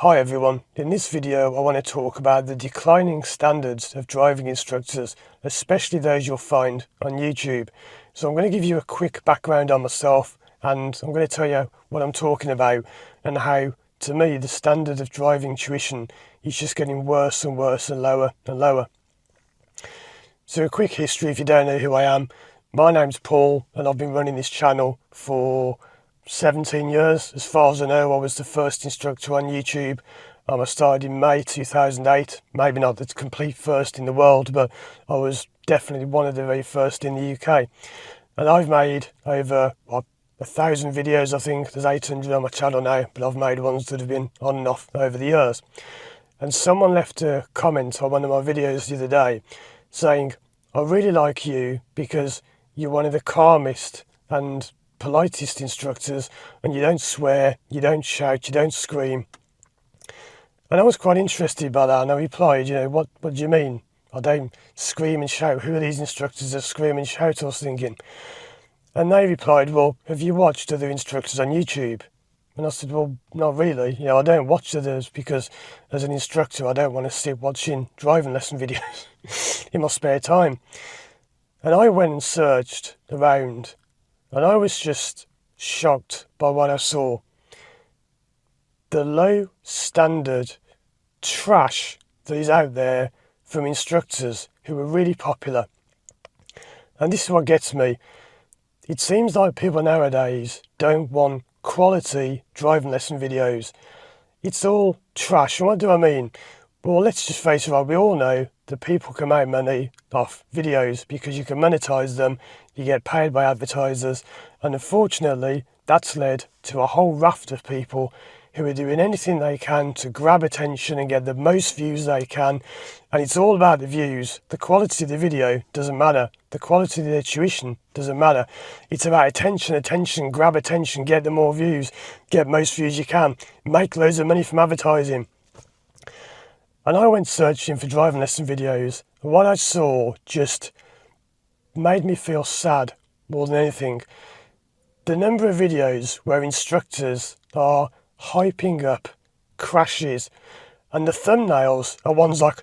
Hi everyone, in this video I want to talk about the declining standards of driving instructors, especially those you'll find on YouTube. So I'm going to give you a quick background on myself and I'm going to tell you what I'm talking about and how, to me, the standard of driving tuition is just getting worse and worse and lower and lower. So a quick history if you don't know who I am. My name's Paul and I've been running this channel for 17 years. As far as I know, I was the first instructor on YouTube. I started in May 2008, maybe not the complete first in the world, but I was definitely one of the very first in the UK. And I've made over 1,000 videos, I think. There's 800 on my channel now, but I've made ones that have been on and off over the years. And someone left a comment on one of my videos the other day saying, I really like you because you're one of the calmest and politest instructors and you don't swear, you don't shout, you don't scream. And I was quite interested by that and I replied, what do you mean? I don't scream and shout. Who are these instructors that scream and shout? I was thinking. And they replied, well, have you watched other instructors on YouTube? And I said, well, not really. I don't watch others because as an instructor, I don't want to sit watching driving lesson videos in my spare time. And I went and searched around and I was just shocked by what I saw. The low standard trash that is out there from instructors who are really popular. And this is what gets me. It seems like people nowadays don't want quality driving lesson videos. It's all trash. And what do I mean? Well, let's just face it, we all know that people can make money off videos because you can monetize them, you get paid by advertisers, and unfortunately that's led to a whole raft of people who are doing anything they can to grab attention and get the most views they can. And it's all about the views. The quality of the video doesn't matter. The quality of their tuition doesn't matter. It's about attention, grab attention, get the more views, get most views you can, make loads of money from advertising. And I went searching for driving lesson videos, and what I saw just made me feel sad more than anything. The number of videos where instructors are hyping up crashes, and the thumbnails are ones like,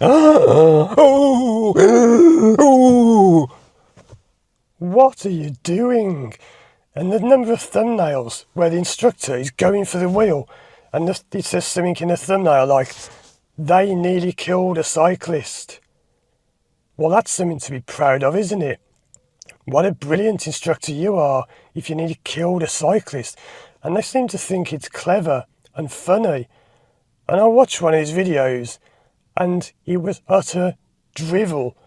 what are you doing? And the number of thumbnails where the instructor is going for the wheel, and it says something in the thumbnail like, they nearly killed a cyclist. Well, that's something to be proud of, isn't it? What a brilliant instructor you are if you nearly killed a cyclist. And they seem to think it's clever and funny. And I watched one of his videos and it was utter drivel.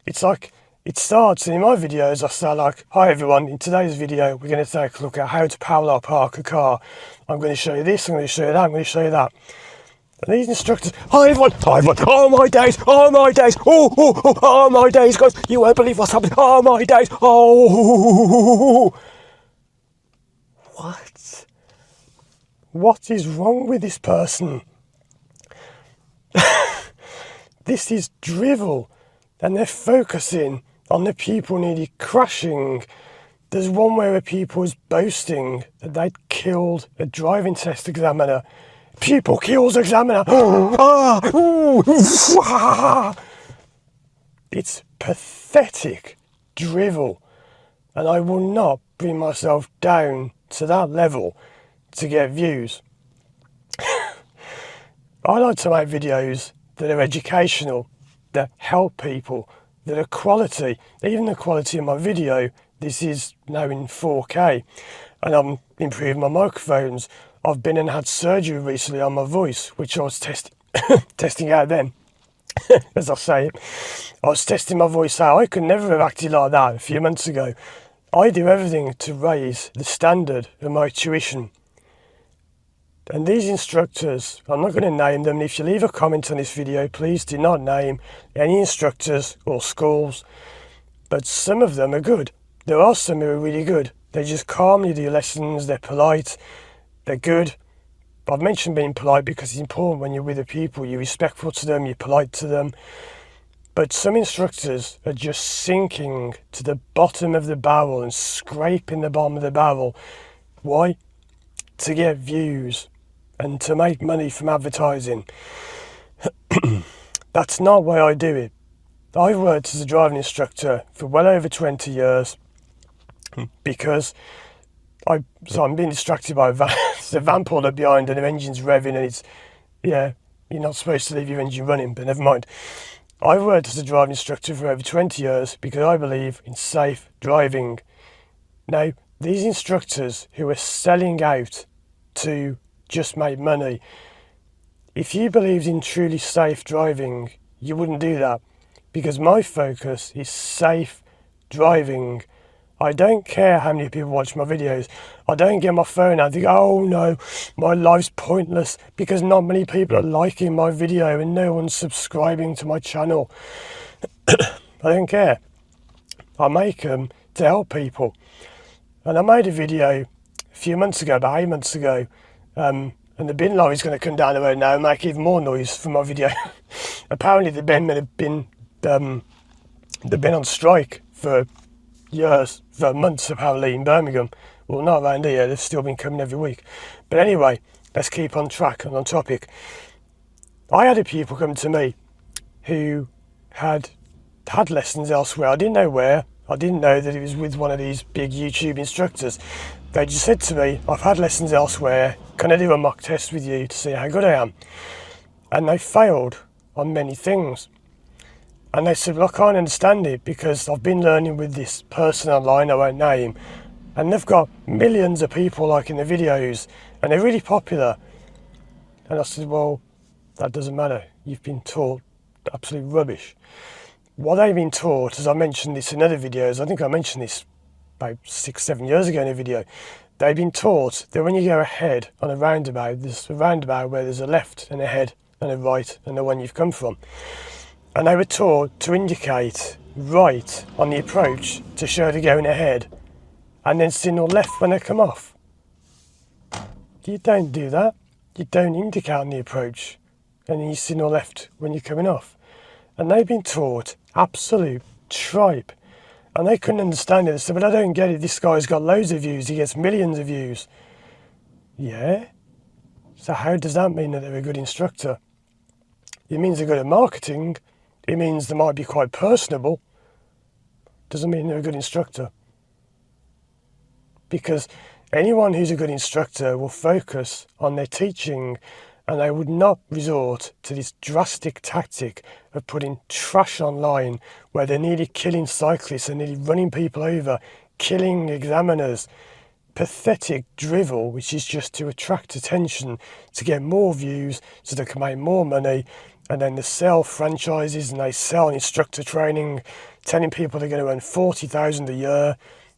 It's like, it starts, and in my videos I start like, hi everyone, in today's video we're going to take a look at how to parallel park a car. I'm going to show you this, I'm going to show you that, I'm going to show you that. And these instructors, hi everyone, oh my days, oh my days, guys, you won't believe what's happening, oh my days, oh. What is wrong with this person? This is drivel, and they're focusing on the people nearly crashing. There's one where a people was boasting that they'd killed a driving test examiner. Pupil kills examiner. It's pathetic drivel, and I will not bring myself down to that level to get views. I like to make videos that are educational, that help people, that are quality. Even the quality of my video, this is now in 4K, and I'm improving my microphones. I've been and had surgery recently on my voice, which I was testing out then. As I say it, I was testing my voice out. I could never have acted like that a few months ago. I do everything to raise the standard of my tuition. And these instructors, I'm not going to name them. If you leave a comment on this video, please do not name any instructors or schools. But some of them are good. There are some who are really good. They just calmly do lessons, they're polite, they're good. I've mentioned being polite because it's important when you're with the people. You're respectful to them, you're polite to them. But some instructors are just sinking to the bottom of the barrel and scraping the bottom of the barrel. Why? To get views. and to make money from advertising. That's not why I do it. I've worked as a driving instructor for well over 20 years because I'm being distracted by a van. There's a van pulled up behind and the engine's revving and it's, yeah, you're not supposed to leave your engine running, but never mind. I've worked as a driving instructor for over 20 years because I believe in safe driving. Now, these instructors who are selling out to just make money, if you believed in truly safe driving, you wouldn't do that, because my focus is safe driving. I don't care how many people watch my videos. I don't get my phone out and think, oh no, my life's pointless because not many people are liking my video and no one's subscribing to my channel. I don't care. I make them to help people. And I made a video a few months ago, about 8 months ago, and the bin lorry's going to come down the road now and make even more noise for my video. Apparently the bin have been on strike for years, for months apparently in Birmingham. Well, not around here, they've still been coming every week. But anyway, let's keep on track and on topic. I had a people come to me who had lessons elsewhere. I didn't know where. I didn't know that it was with one of these big YouTube instructors. They just said to me, I've had lessons elsewhere, can I do a mock test with you to see how good I am? And they failed on many things. And they said, well, I can't understand it because I've been learning with this person online, I won't name, and they've got millions of people liking the videos and they're really popular. And I said, well, that doesn't matter. You've been taught absolute rubbish. What they've been taught, as I mentioned this in other videos, I think I mentioned this about 6-7 years ago in a video, they've been taught that when you go ahead on a roundabout, there's a roundabout where there's a left and a head and a right and the one you've come from. And they were taught to indicate right on the approach to show they're going ahead and then signal left when they come off. You don't do that. You don't indicate on the approach and then you signal left when you're coming off. And they've been taught absolute tripe. And they couldn't understand it. They said, but I don't get it. This guy's got loads of views. He gets millions of views. Yeah? So how does that mean that they're a good instructor? It means they're good at marketing. It means they might be quite personable. Doesn't mean they're a good instructor. Because anyone who's a good instructor will focus on their teaching and they would not resort to this drastic tactic of putting trash online where they're nearly killing cyclists and nearly running people over, killing examiners. Pathetic drivel, which is just to attract attention, to get more views so they can make more money. And then they sell franchises and they sell instructor training, telling people they're going to earn 40,000 a year,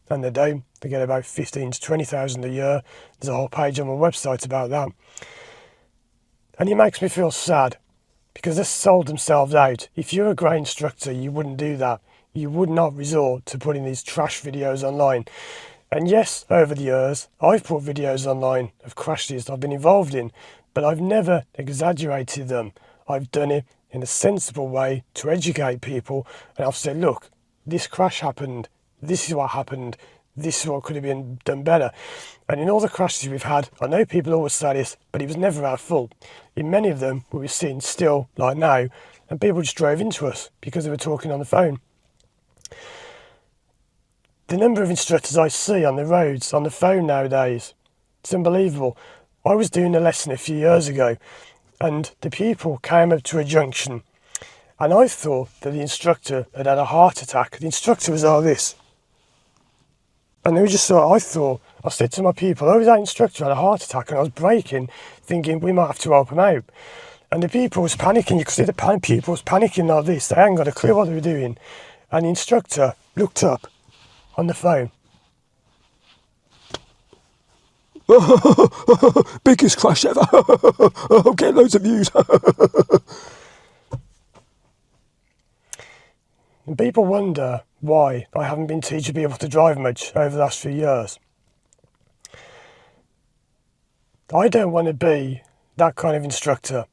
and they don't. They get about 15 to 20,000 a year. There's a whole page on my website about that. And it makes me feel sad because they've sold themselves out. If you're a great instructor, you wouldn't do that. You would not resort to putting these trash videos online. And yes, over the years, I've put videos online of crashes I've been involved in, but I've never exaggerated them. I've done it in a sensible way to educate people, and I've said, look, this crash happened, this is what happened, this is what could have been done better. And in all the crashes we've had, I know people always say this, but it was never our fault. In many of them, we were sitting still, like now, and people just drove into us because they were talking on the phone. The number of instructors I see on the roads, on the phone nowadays, it's unbelievable. I was doing a lesson a few years ago, and the pupil came up to a junction, and I thought that the instructor had had a heart attack. The instructor was like this. And they were just I said to my pupil, oh, that instructor had a heart attack, and I was braking, thinking we might have to help him out. And the pupil was panicking. You could see the pupil was panicking like this. They hadn't got a clue what they were doing. And the instructor looked up on the phone. Biggest crash ever. I'm getting loads of views. And people wonder why I haven't been teaching people to drive much over the last few years. I don't want to be that kind of instructor.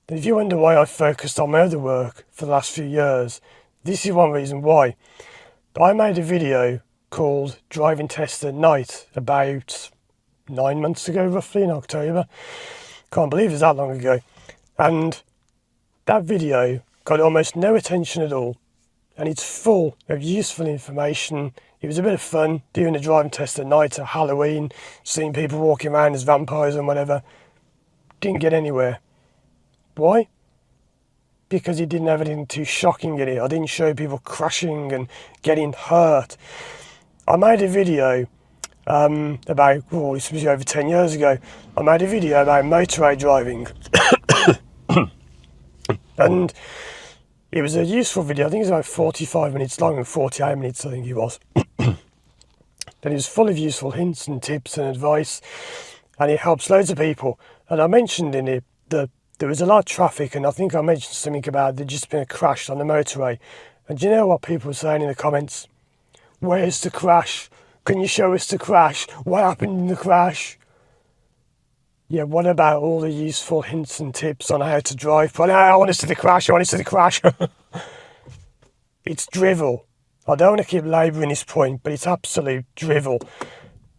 And if you wonder why I focused on my other work for the last few years, this is one reason why. I made a video called Driving Test at Night about 9 months ago, roughly, in October. Can't believe it was that long ago. And that video got almost no attention at all. And it's full of useful information. It was a bit of fun doing a driving test at night at Halloween, seeing people walking around as vampires and whatever. Didn't get anywhere. Why? Because it didn't have anything too shocking in it. I didn't show people crashing and getting hurt. I made a video about, this was over 10 years ago. I made a video about motorway driving. And it was a useful video. I think it was about 45 minutes long and 48 minutes, I think it was. And it was full of useful hints and tips and advice. And it helps loads of people. And I mentioned in it that there was a lot of traffic, and I think I mentioned something about there'd just been a crash on the motorway. And do you know what people were saying in the comments? Where's the crash? Can you show us the crash? What happened in the crash? Yeah, what about all the useful hints and tips on how to drive? But I want to see the crash, I want to see the crash. It's drivel. I don't want to keep labouring this point, but it's absolute drivel.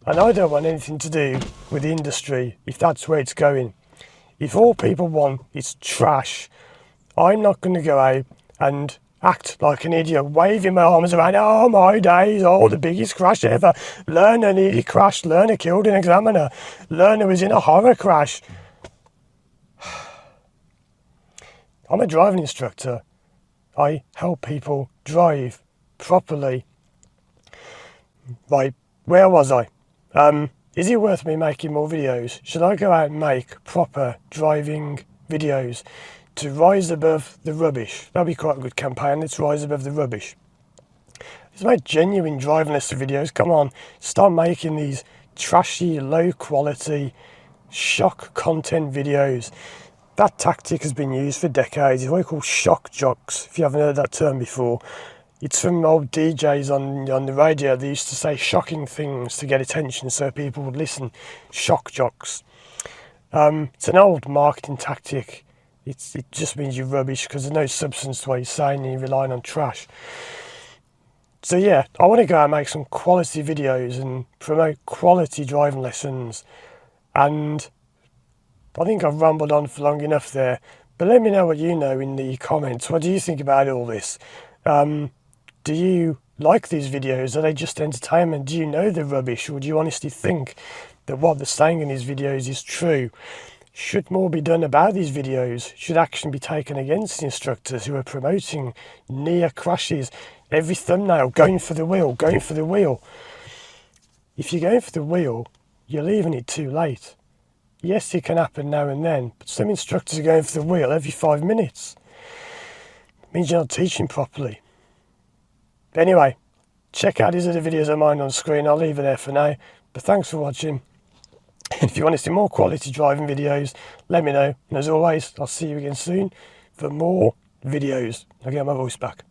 And I don't want anything to do with the industry if that's where it's going. If all people want is trash, I'm not going to go out and act like an idiot, waving my arms around, oh my days, oh the biggest crash ever, learner nearly crashed, learner killed an examiner, learner was in a horror crash. I'm a driving instructor. I help people drive properly. Right, where was I? Is it worth me making more videos? Should I go out and make proper driving videos to rise above the rubbish? That'd be quite a good campaign. Let's rise above the rubbish. Let's make genuine driving lesson videos. Come on, start making these trashy, low quality, shock content videos. That tactic has been used for decades. It's what we call shock jocks, if you haven't heard that term before. It's from old DJs on the radio. They used to say shocking things to get attention so people would listen. Shock jocks. It's an old marketing tactic. It just means you're rubbish because there's no substance to what you're saying and you're relying on trash. So yeah, I want to go out and make some quality videos and promote quality driving lessons. And I think I've rambled on for long enough there. But let me know what you know in the comments. What do you think about all this? Do you like these videos? Are they just entertainment? Do you know they're rubbish? Or do you honestly think that what they're saying in these videos is true? Should more be done about these videos? Should action be taken against the instructors who are promoting near crashes? Every thumbnail, going for the wheel, going for the wheel. If you're going for the wheel, you're leaving it too late. Yes, it can happen now and then, but some instructors are going for the wheel every 5 minutes. It means you're not teaching properly. Anyway, check out these other videos of mine on screen. I'll leave it there for now. But thanks for watching. And if you want to see more quality driving videos, let me know. And as always, I'll see you again soon for more videos. I'll get my voice back.